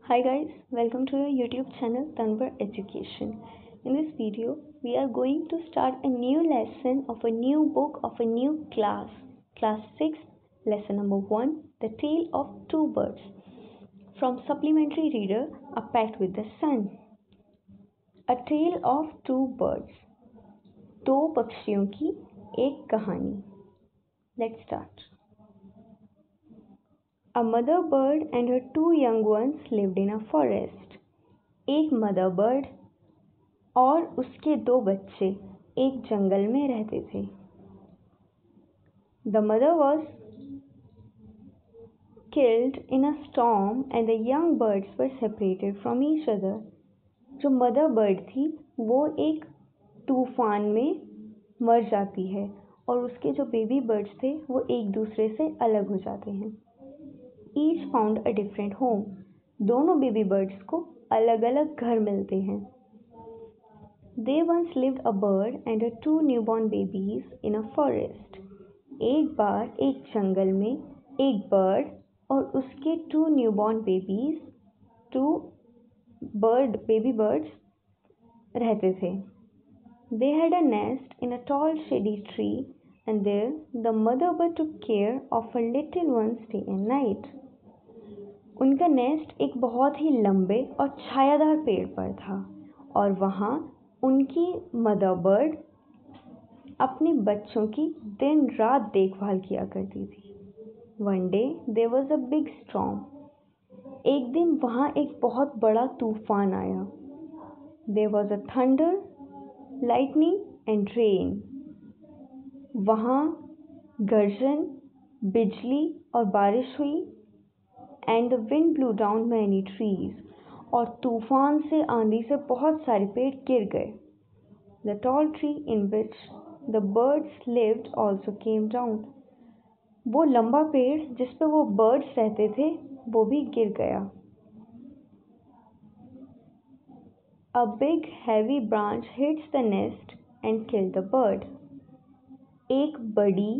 Hi guys, welcome to your YouTube channel Tanvar Education. In this video, we are going to start a new lesson of a new book of a new class. Class 6, lesson number 1, The Tale of Two Birds. From Supplementary Reader, A Pact with the Sun. A Tale of Two Birds. दो पक्षियों की एक कहानी. Let's start. A mother bird and her two young ones lived in a forest. एक mother bird और उसके दो बच्चे एक जंगल में रहते थे. The mother was killed in a storm and the young birds were separated from each other. जो मदर बर्ड थी वो एक तूफान में मर जाती है और उसके जो बेबी बर्ड्स थे वो एक दूसरे से अलग हो जाते हैं. Each found a different home. दोनों बेबी बर्ड्स को अलग अलग घर मिलते हैं. They once lived a bird and her two newborn babies in a forest. एक बार एक जंगल में एक बर्ड और उसके two newborn babies baby birds रहते थे. They had a nest in a tall shady tree and there the mother bird took care of her little ones day and night. उनका nest एक बहुत ही लंबे और छायादार पेड़ पर था और वहाँ उनकी मदर बर्ड अपने बच्चों की दिन रात देखभाल किया करती थी. One day there was a big storm. एक दिन वहाँ एक बहुत बड़ा तूफान आया. There was a thunder, lightning and rain. वहाँ गर्जन, बिजली और बारिश हुई. And the wind blew down many trees. और तूफान से आंधी से बहुत सारे पेड़ गिर गए. The tall tree in which the birds lived also came down. वो लंबा पेड़ जिस पे वो बर्ड्स रहते थे वो भी गिर गया. A big heavy branch hits the nest and killed the bird. एक बड़ी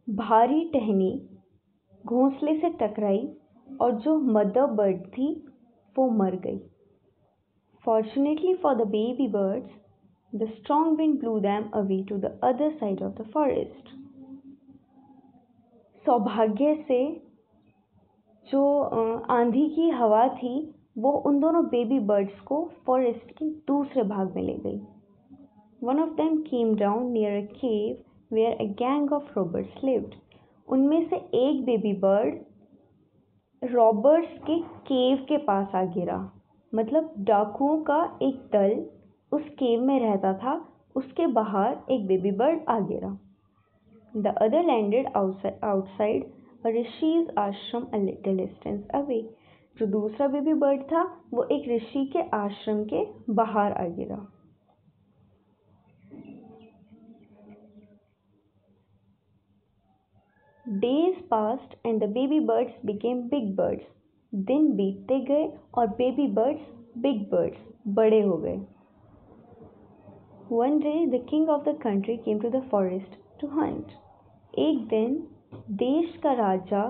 भारी टहनी घोंसले से टकराई और जो मदर बर्ड थी वो मर गई. Fortunately for the baby birds, the strong wind blew them away to the other side of the forest. सौभाग्य से जो आंधी की हवा थी वो उन दोनों बेबी बर्ड्स को फॉरेस्ट के दूसरे भाग में ले गई. One of them came down near a cave where a gang of robbers lived. उनमें से एक बेबी बर्ड रॉबर्स के केव के पास आ गिरा. मतलब डाकुओं का एक दल उस केव में रहता था. उसके बाहर एक बेबी बर्ड आ गिरा. The other landed outside a ऋषि's ashram a little distance away. जो दूसरा बेबी बर्ड था वो एक ऋषि के आश्रम के बाहर आ गिरा. Days passed and the baby birds became big birds. दिन बीतते गए और बेबी बर्ड्स बिग बर्ड्स बड़े हो गए. One day the king of the country came to the forest to hunt. एक दिन देश का राजा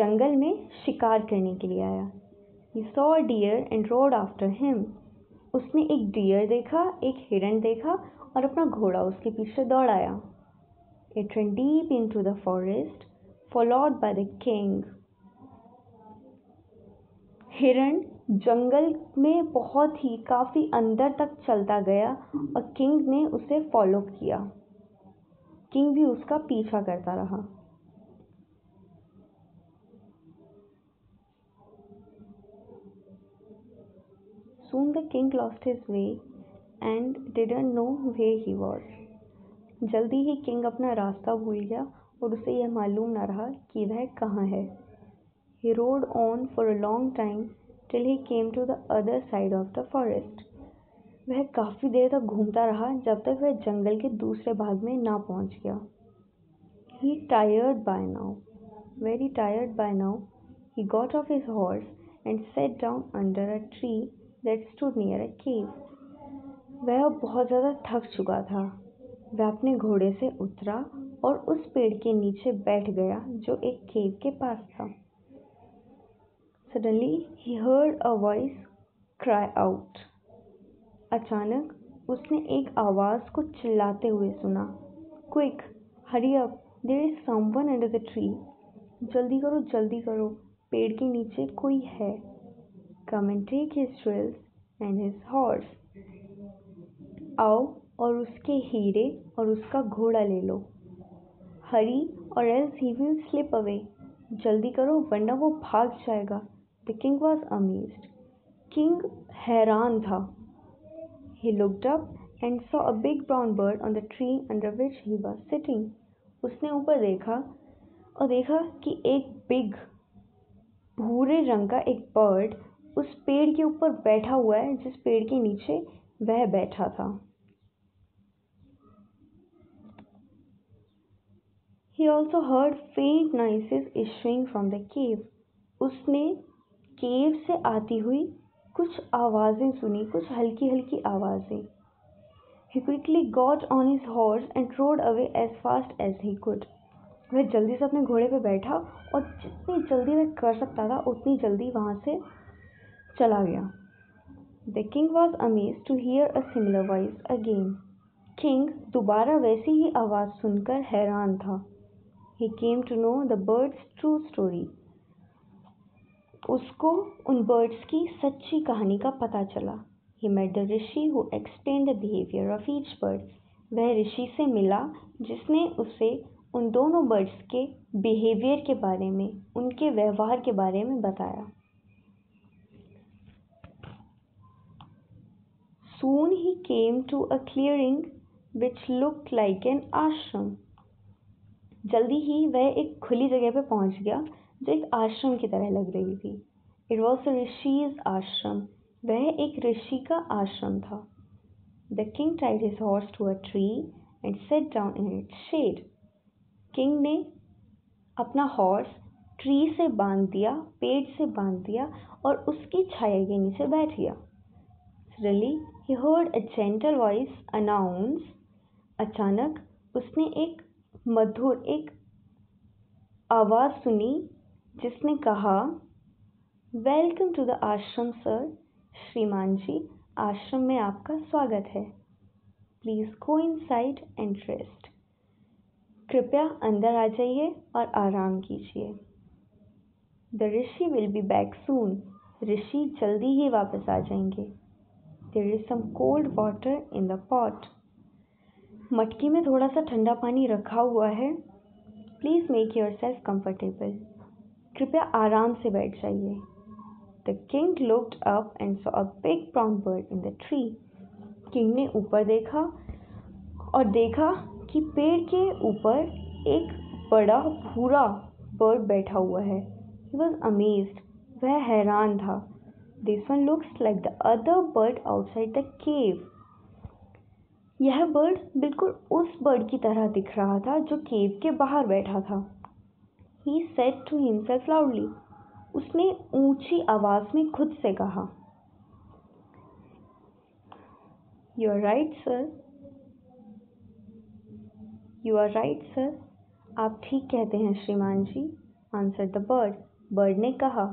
जंगल में शिकार करने के लिए आया. He saw a deer and rode after him. उसने एक डियर देखा, एक हिरन देखा और अपना घोड़ा उसके पीछे दौड़ाया. It ran deep into the forest, followed by the king. हिरन जंगल में बहुत ही काफी अंदर तक चलता गया और किंग ने उसे फॉलो किया. किंग भी उसका पीछा करता रहा. Soon the king lost his way and didn't know where he was. जल्दी ही किंग अपना रास्ता भूल गया और उसे यह मालूम न रहा कि वह कहाँ है. He rode on for a long time till he came to the other side of the forest. वह काफी देर तक घूमता रहा जब तक वह जंगल के दूसरे भाग में ना पहुंच गया. He very tired by now, he got off his horse and sat down under a tree that stood near a cave. वह बहुत ज़्यादा थक चुका था. वह अपने घोड़े से उतरा और उस पेड़ के नीचे बैठ गया जो एक केव के पास था. Suddenly he heard a voice cry out. अचानक उसने एक आवाज को चिल्लाते हुए सुना. Quick, hurry up! There is someone under the tree. जल्दी करो, पेड़ के नीचे कोई है. Come and take his jewels and his horse. आओ और उसके हीरे और उसका घोड़ा ले लो. Hurry or else he will slip away. जल्दी करो वरना वो भाग जाएगा. The king was amazed. King हैरान था. He looked up and saw a big brown bird on the tree under which he was sitting. उसने ऊपर देखा और देखा कि एक बिग भूरे रंग का एक बर्ड उस पेड़ के ऊपर बैठा हुआ है जिस पेड़ के नीचे वह बैठा था. He also heard faint noises issuing from the cave. उसने केव से आती हुई कुछ आवाजें सुनी, कुछ हल्की हल्की आवाजें. He quickly got on his horse and rode away as fast as he could. वह जल्दी से अपने घोड़े पे बैठा और जितनी जल्दी वह कर सकता था उतनी जल्दी वहां से चला गया. The king was amazed to hear a similar voice again. King दोबारा वैसी ही आवाज सुनकर हैरान था. He came to know the bird's true story. उसको उन बर्ड्स की सच्ची कहानी का पता चला. He met the rishi who explained the behavior of each bird. वह ऋषि से मिला जिसने उसे उन दोनों बर्ड्स के बिहेवियर के बारे में, उनके व्यवहार के बारे में बताया. Soon he came to a clearing which looked like an ashram. जल्दी ही वह एक खुली जगह पर पहुंच गया जो एक आश्रम की तरह लग रही थी. It was a rishi's ashram. वह एक ऋषि का आश्रम था. The king tied his horse to a tree and sat down in its shade. King ने अपना हॉर्स ट्री से बांध दिया, पेड़ से बांध दिया और उसकी छाया के नीचे बैठ गया. Suddenly he heard a gentle voice announce. अचानक उसने एक मधुर एक आवाज सुनी जिसने कहा, welcome to the ashram sir. श्रीमान जी, आश्रम में आपका स्वागत है. Please go inside and rest. कृपया अंदर आ जाइए और आराम कीजिए. The rishi will be back soon. ऋषि जल्दी ही वापस आ जाएंगे. There is some cold water in the pot. मटकी में थोड़ा सा ठंडा पानी रखा हुआ है. Please make yourself comfortable. कृपया आराम से बैठ जाइए. The king looked up and saw a big brown bird in the tree. King ने ऊपर देखा और देखा कि पेड़ के ऊपर एक बड़ा भूरा बर्ड बैठा हुआ है. He was amazed. वह हैरान था. This one looks like the other bird outside the cave. यह बर्ड बिल्कुल उस बर्ड की तरह दिख रहा था जो केव के बाहर बैठा था. He said to himself loudly. उसने ऊंची आवाज में खुद से कहा, You are right, sir. You are right, sir. आप ठीक कहते हैं श्रीमान जी. Answered the bird. बर्ड ने कहा,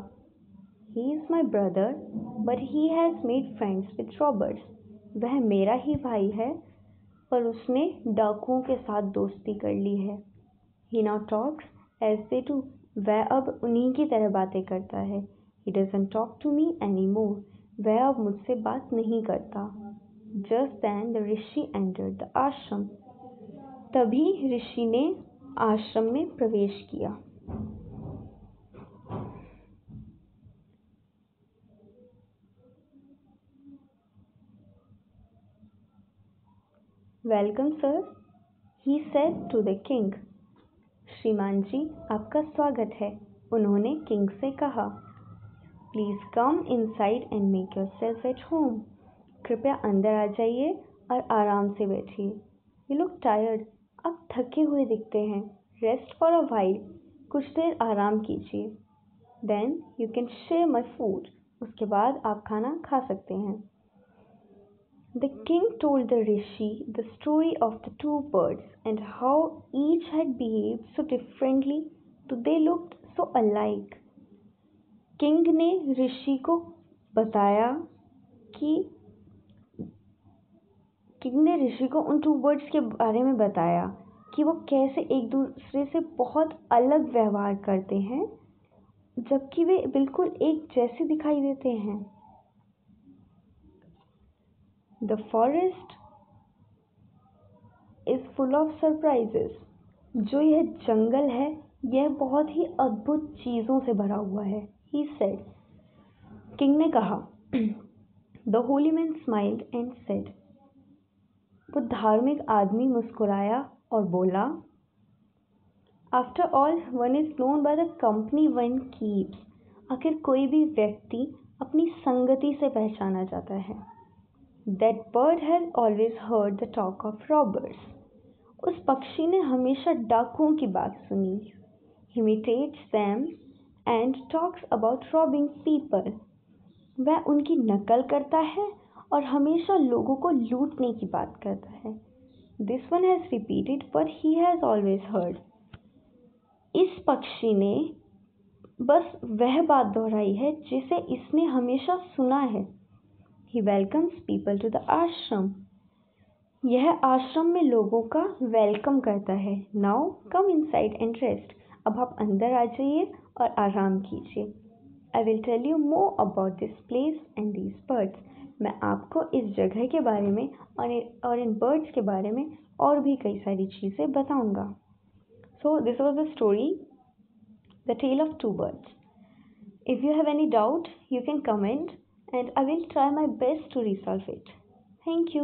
He is my brother, but he has made friends with robbers. वह मेरा ही भाई है पर उसने डाकुओं के साथ दोस्ती कर ली है. He now talks as they do. वह अब उन्हीं की तरह बातें करता है. He doesn't talk to me anymore. वह अब मुझसे बात नहीं करता. Just then the rishi entered the ashram. तभी ऋषि ने आश्रम में प्रवेश किया. Welcome sir, he said to the king. श्रीमान जी, आपका स्वागत है. उन्होंने किंग से कहा. Please come inside and make yourself at home. कृपया अंदर आ जाइए और आराम से बैठिए. You look tired. आप थके हुए दिखते हैं. Rest for a while. कुछ देर आराम कीजिए. Then you can share my food. उसके बाद आप खाना खा सकते हैं. The king told the rishi the story of the two birds and how each had behaved so differently, though they looked so alike. King ने ऋषि को बताया कि किंग ने ऋषि को उन 2 बर्ड्स के बारे में बताया कि वो कैसे एक दूसरे से बहुत अलग व्यवहार करते हैं जबकि वे बिल्कुल एक जैसे दिखाई देते हैं। The forest is full of surprises. जो यह जंगल है यह बहुत ही अद्भुत चीजों से भरा हुआ है। He said. किंग ने कहा। The Holi man smiled and said. वो धार्मिक आदमी मुस्कुराया और बोला, after all one is known by the company one keeps. आखिर कोई भी व्यक्ति अपनी संगति से पहचाना जाता है। That bird has always heard the talk of robbers. उस पक्षी ने हमेशा डाकुओं की बात सुनी। He imitates them and talks about robbing people. वह उनकी नकल करता है और हमेशा लोगों को लूटने की बात करता है। This one has repeated, but he has always heard. इस पक्षी ने बस वह बात दोहराई है जिसे इसने हमेशा सुना है। He welcomes people to the ashram. यह आश्रम में लोगों का वेलकम करता है। Now come inside and rest. अब आप अंदर आ जाइए और आराम कीजिए। I will tell you more about this place and these birds. मैं आपको इस जगह के बारे में और इन बर्ड्स के बारे में और भी कई सारी चीज़ें बताऊंगा। So this was the story, the tale of 2 birds. If you have any doubt you can comment and I will try my best to resolve it. Thank you.